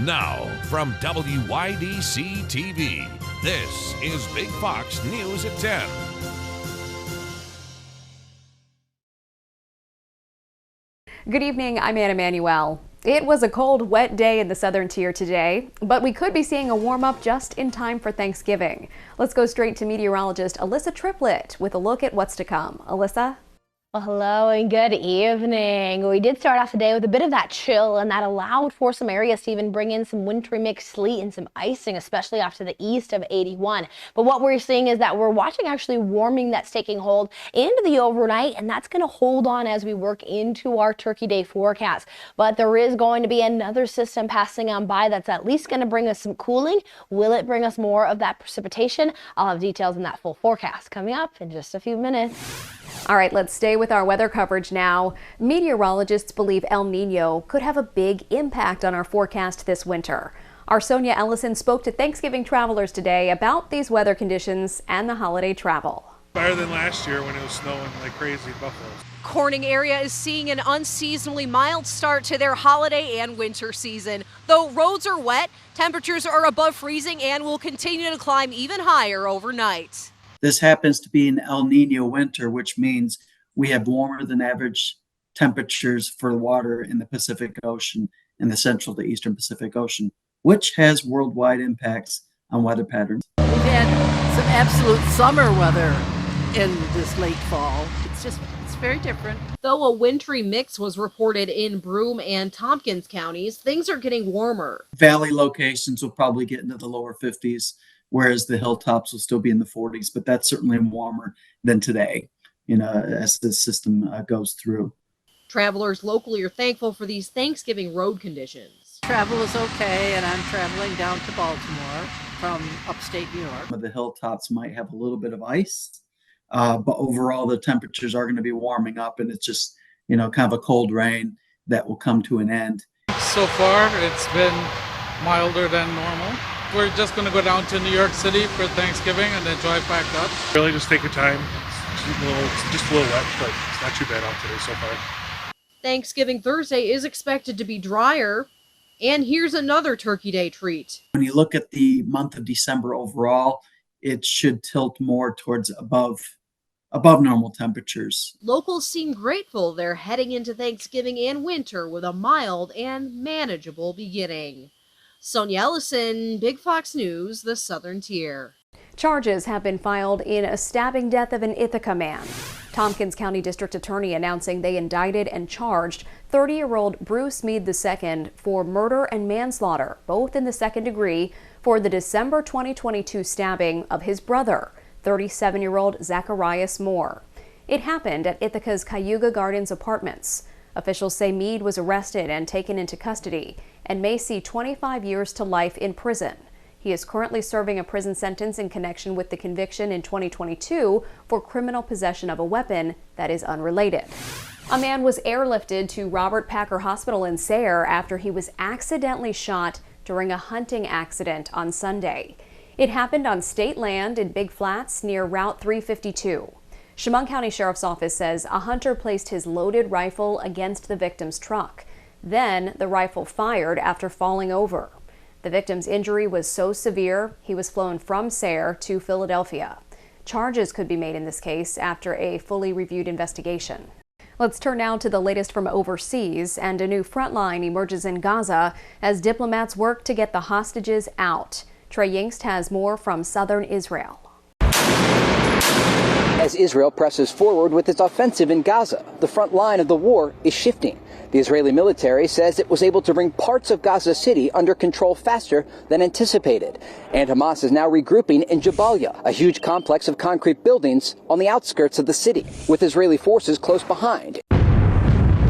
Now, from WYDC TV, this is Big Fox News at 10. Good evening, I'm Anna Manuel. It was a cold, wet day in the southern tier today, but we could be seeing a warm-up just in time for Thanksgiving. Let's go straight to meteorologist Alyssa Triplett with a look at what's to come. Alyssa? Well, hello and good evening. We did start off the day with a bit of that chill, and that allowed for some areas to even bring in some wintry mixed sleet and some icing, especially off to the east of 81. But what we're seeing is that we're watching actually warming that's taking hold into the overnight, and that's going to hold on as we work into our Turkey Day forecast. But there is going to be another system passing on by that's at least going to bring us some cooling. Will it bring us more of that precipitation? I'll have details in that full forecast coming up in just a few minutes. All right, let's stay with our weather coverage now. Meteorologists believe El Nino could have a big impact on our forecast this winter. Our Sonia Ellison spoke to Thanksgiving travelers today about these weather conditions and the holiday travel. Better than last year when it was snowing like crazy in Buffalo. Corning area is seeing an unseasonably mild start to their holiday and winter season. Though roads are wet, temperatures are above freezing and will continue to climb even higher overnight. This happens to be an El Nino winter, which means we have warmer than average temperatures for the water in the Pacific Ocean and the central to eastern Pacific Ocean, which has worldwide impacts on weather patterns. We've had some absolute summer weather in this late fall. It's very different. Though a wintry mix was reported in Broome and Tompkins counties, things are getting warmer. Valley locations will probably get into the lower 50s. Whereas the hilltops will still be in the 40s, but that's certainly warmer than today, as the system goes through. Travelers locally are thankful for these Thanksgiving road conditions. Travel is okay, and I'm traveling down to Baltimore from upstate New York. The hilltops might have a little bit of ice, but overall the temperatures are going to be warming up, and it's just, kind of a cold rain that will come to an end. So far, it's been milder than normal. We're just going to go down to New York City for Thanksgiving and then drive back up. Really just take your time. It's just a little wet, but it's not too bad out today so far. Thanksgiving Thursday is expected to be drier. And here's another Turkey Day treat. When you look at the month of December overall, it should tilt more towards above normal temperatures. Locals seem grateful they're heading into Thanksgiving and winter with a mild and manageable beginning. Sonia Ellison, Big Fox News, the Southern Tier. Charges have been filed in a stabbing death of an Ithaca man. Tompkins County District Attorney announcing they indicted and charged 30-year-old Bruce Mead II for murder and manslaughter, both in the second degree, for the December 2022 stabbing of his brother, 37-year-old Zacharias Moore. It happened at Ithaca's Cayuga Gardens Apartments. Officials say Mead was arrested and taken into custody and may see 25 years to life in prison. He is currently serving a prison sentence in connection with the conviction in 2022 for criminal possession of a weapon that is unrelated. A man was airlifted to Robert Packer Hospital in Sayre after he was accidentally shot during a hunting accident on Sunday. It happened on state land in Big Flats near Route 352. Chemung County Sheriff's Office says a hunter placed his loaded rifle against the victim's truck. Then the rifle fired after falling over. The victim's injury was so severe, he was flown from Sayre to Philadelphia. Charges could be made in this case after a fully reviewed investigation. Let's turn now to the latest from overseas, and a new front line emerges in Gaza as diplomats work to get the hostages out. Trey Yingst has more from southern Israel. As Israel presses forward with its offensive in Gaza, the front line of the war is shifting. The Israeli military says it was able to bring parts of Gaza City under control faster than anticipated. And Hamas is now regrouping in Jabalia, a huge complex of concrete buildings on the outskirts of the city, with Israeli forces close behind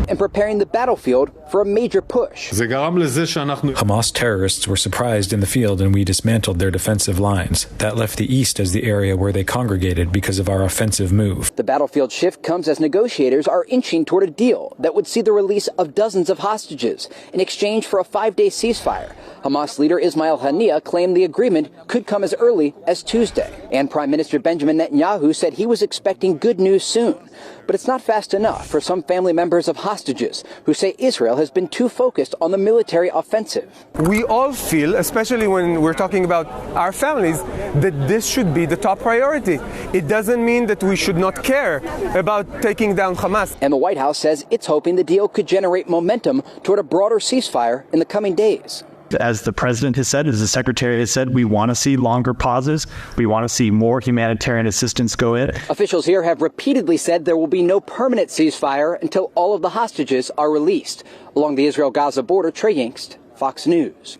and preparing the battlefield for a major push. Hamas terrorists were surprised in the field and we dismantled their defensive lines. That left the east as the area where they congregated because of our offensive move. The battlefield shift comes as negotiators are inching toward a deal that would see the release of dozens of hostages in exchange for a 5-day ceasefire. Hamas leader Ismail Haniyeh claimed the agreement could come as early as Tuesday. And Prime Minister Benjamin Netanyahu said he was expecting good news soon. But it's not fast enough for some family members of hostages who say Israel has been too focused on the military offensive. We all feel, especially when we're talking about our families, that this should be the top priority. It doesn't mean that we should not care about taking down Hamas. And the White House says it's hoping the deal could generate momentum toward a broader ceasefire in the coming days. As the president has said, as the secretary has said, we want to see longer pauses. We want to see more humanitarian assistance go in. Officials here have repeatedly said there will be no permanent ceasefire until all of the hostages are released. Along the Israel-Gaza border, Trey Yingst, Fox News.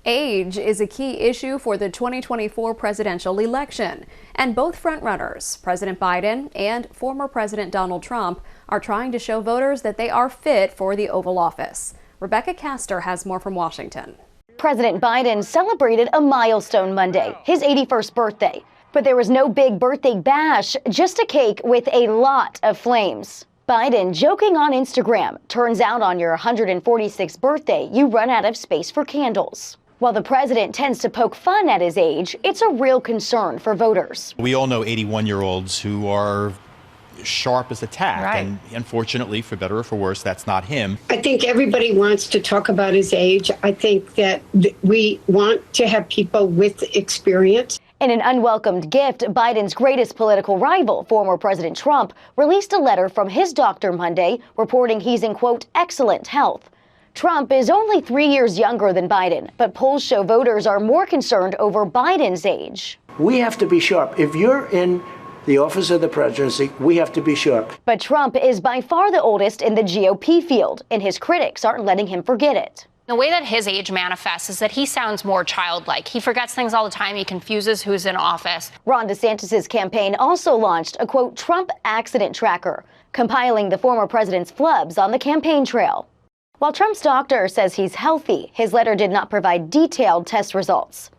Age is a key issue for the 2024 presidential election, and both frontrunners, President Biden and former President Donald Trump, are trying to show voters that they are fit for the Oval Office. Rebecca Castor has more from Washington. President Biden celebrated a milestone Monday, his 81st birthday. But there was no big birthday bash, just a cake with a lot of flames. Biden joking on Instagram, turns out on your 146th birthday, you run out of space for candles. While the president tends to poke fun at his age, it's a real concern for voters. We all know 81-year-olds who are sharp as a tack, right. And unfortunately, for better or for worse, that's not him. I think everybody wants to talk about his age. I think that we want to have people with experience. In an unwelcomed gift, Biden's greatest political rival, former President Trump, released a letter from his doctor Monday reporting he's in, quote, excellent health. Trump is only 3 years younger than Biden, but polls show voters are more concerned over Biden's age. We have to be sharp. If you're in the office of the presidency, we have to be sharp. But Trump is by far the oldest in the GOP field, and his critics aren't letting him forget it. The way that his age manifests is that he sounds more childlike. He forgets things all the time. He confuses who's in office. Ron DeSantis' campaign also launched a, quote, Trump accident tracker, compiling the former president's flubs on the campaign trail. While Trump's doctor says he's healthy, his letter did not provide detailed test results.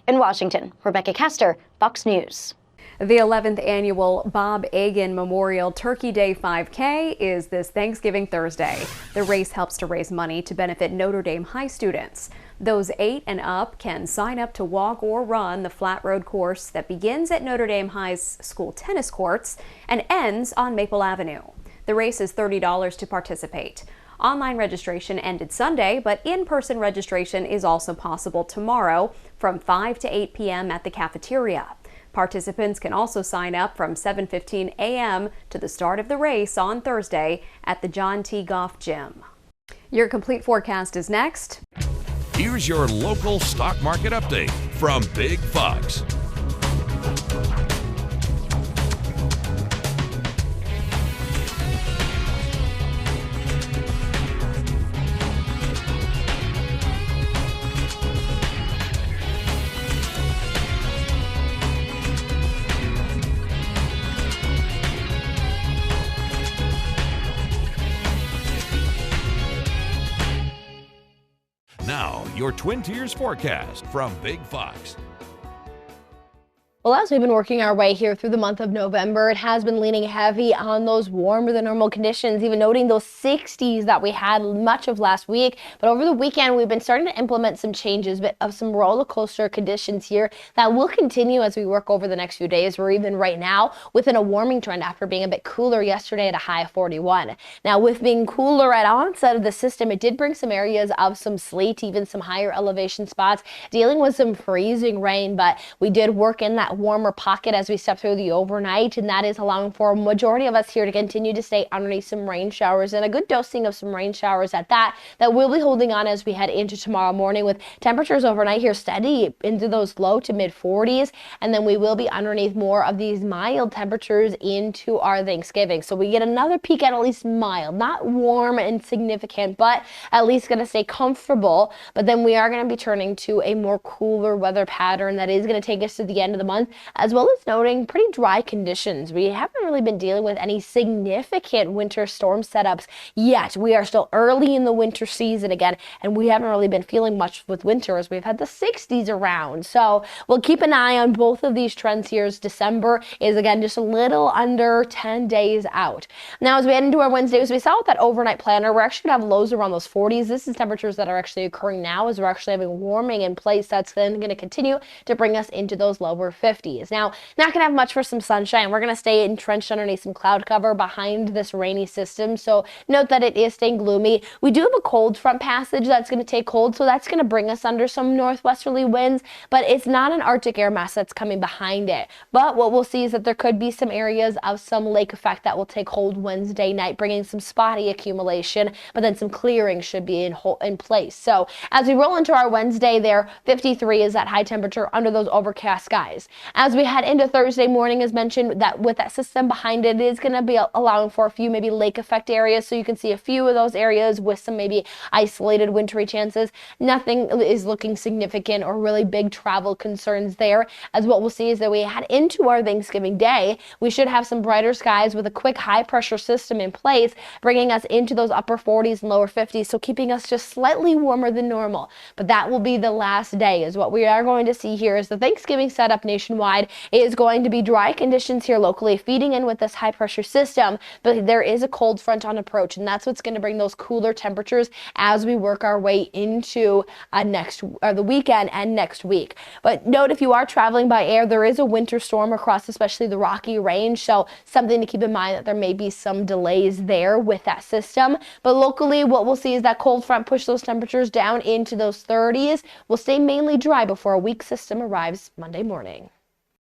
In Washington, Rebecca Castor, Fox News. The 11th annual Bob Egan Memorial Turkey Day 5K is this Thanksgiving Thursday. The race helps to raise money to benefit Notre Dame High students. Those 8 and up can sign up to walk or run the flat road course that begins at Notre Dame High's school tennis courts and ends on Maple Avenue. The race is $30 to participate. Online registration ended Sunday, but in-person registration is also possible tomorrow from 5 to 8 p.m. at the cafeteria. Participants can also sign up from 7:15 a.m. to the start of the race on Thursday at the John T. Goff Gym. Your complete forecast is next. Here's your local stock market update from Big Fox. Now, your Twin Tiers forecast from Big Fox. Well, as we've been working our way here through the month of November, it has been leaning heavy on those warmer than normal conditions, even noting those 60s that we had much of last week. But over the weekend, we've been starting to implement some changes, but of some roller coaster conditions here that will continue as we work over the next few days. We're even right now within a warming trend after being a bit cooler yesterday at a high of 41. Now, with being cooler at onset of the system, it did bring some areas of some sleet, even some higher elevation spots, dealing with some freezing rain, but we did work in that warmer pocket as we step through the overnight, and that is allowing for a majority of us here to continue to stay underneath some rain showers and a good dosing of some rain showers at that will be holding on as we head into tomorrow morning, with temperatures overnight here steady into those low to mid 40s, and then we will be underneath more of these mild temperatures into our Thanksgiving. So we get another peak at least mild, not warm and significant, but at least going to stay comfortable. But then we are going to be turning to a more cooler weather pattern that is going to take us to the end of the month. month, as well as noting pretty dry conditions. We haven't really been dealing with any significant winter storm setups yet. We are still early in the winter season again, and we haven't really been feeling much with winter as we've had the 60s around. So we'll keep an eye on both of these trends here as December is again just a little under 10 days out. Now, as we head into our Wednesday, as we saw with that overnight planner, we're actually going to have lows around those 40s. This is temperatures that are actually occurring now as we're actually having warming in place. That's then going to continue to bring us into those lower 50s. Now, not going to have much for some sunshine. We're going to stay entrenched underneath some cloud cover behind this rainy system. So note that it is staying gloomy. We do have a cold front passage that's going to take hold, so that's going to bring us under some northwesterly winds, but it's not an Arctic air mass that's coming behind it. But what we'll see is that there could be some areas of some lake effect that will take hold Wednesday night, bringing some spotty accumulation, but then some clearing should be in place. So as we roll into our Wednesday there, 53 is that high temperature under those overcast skies. As we head into Thursday morning, as mentioned, that with that system behind it, it is going to be allowing for a few maybe lake effect areas. So you can see a few of those areas with some maybe isolated wintry chances. Nothing is looking significant or really big travel concerns there. As what we'll see is that we head into our Thanksgiving day, we should have some brighter skies with a quick high pressure system in place, bringing us into those upper 40s and lower 50s. So keeping us just slightly warmer than normal. But that will be the last day. Is what we are going to see here is the Thanksgiving setup nationwide is going to be dry conditions here locally, feeding in with this high pressure system. But there is a cold front on approach, and that's what's going to bring those cooler temperatures as we work our way into the weekend and next week. But note, if you are traveling by air, there is a winter storm across especially the Rocky Range, so something to keep in mind that there may be some delays there with that system. But locally, what we'll see is that cold front push those temperatures down into those 30s. We'll stay mainly dry before a weak system arrives Monday morning.